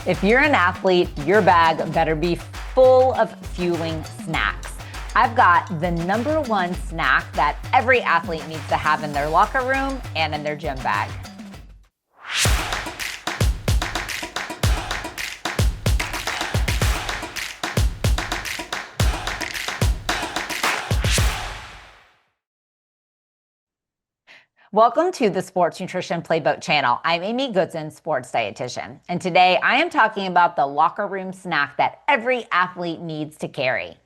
If you're an athlete, your bag better be full of fueling snacks. I've got the #1 snack that every athlete needs to have in their locker room and in their gym bag. Welcome to the Sports Nutrition Playbook channel. I'm Amy Goodson, sports dietitian, and today I am talking about the locker room snack that every athlete needs to carry: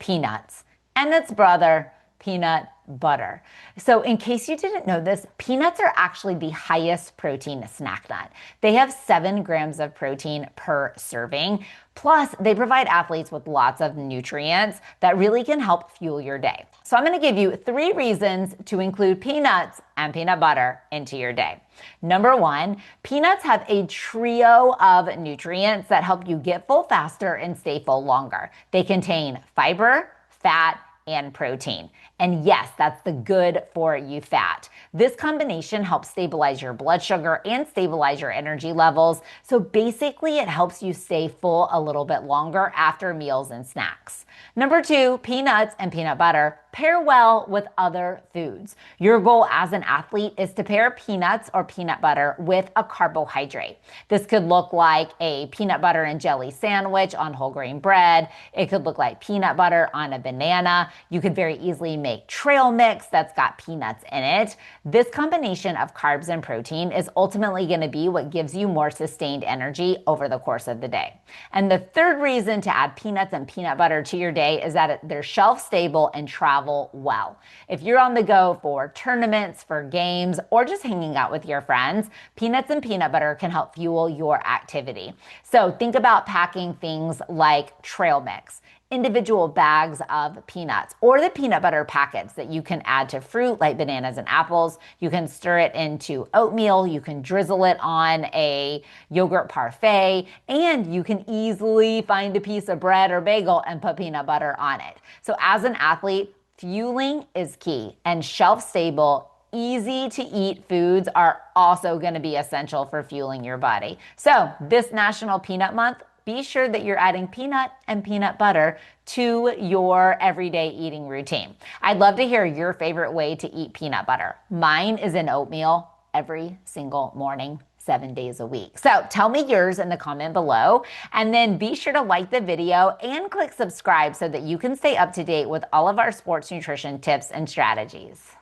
peanuts, and its brother, peanut butter. So in case you didn't know this, peanuts are actually the highest protein snack nut. They have 7 grams of protein per serving. Plus, they provide athletes with lots of nutrients that really can help fuel your day. So I'm going to give you 3 reasons to include peanuts and peanut butter into your day. #1, peanuts have a trio of nutrients that help you get full faster and stay full longer. They contain fiber, fat, and protein. And yes, that's the good for you fat. This combination helps stabilize your blood sugar and stabilize your energy levels. So basically, it helps you stay full a little bit longer after meals and snacks. #2, peanuts and peanut butter pair well with other foods. Your goal as an athlete is to pair peanuts or peanut butter with a carbohydrate. This could look like a peanut butter and jelly sandwich on whole grain bread. It could look like peanut butter on a banana. You could very easily make trail mix that's got peanuts in it. This combination of carbs and protein is ultimately going to be what gives you more sustained energy over the course of the day. And the third reason to add peanuts and peanut butter to your day is that they're shelf stable and travel well. If you're on the go for tournaments, for games, or just hanging out with your friends, peanuts and peanut butter can help fuel your activity. So think about packing things like trail mix, individual bags of peanuts, or the peanut butter packets that you can add to fruit like bananas and apples. You can stir it into oatmeal, you can drizzle it on a yogurt parfait, and you can easily find a piece of bread or bagel and put peanut butter on it. So as an athlete, fueling is key, and shelf-stable, easy-to-eat foods are also going to be essential for fueling your body. So this National Peanut Month, be sure that you're adding peanut and peanut butter to your everyday eating routine. I'd love to hear your favorite way to eat peanut butter. Mine is in oatmeal every single morning, 7 days a week. So tell me yours in the comment below, and then be sure to like the video and click subscribe so that you can stay up to date with all of our sports nutrition tips and strategies.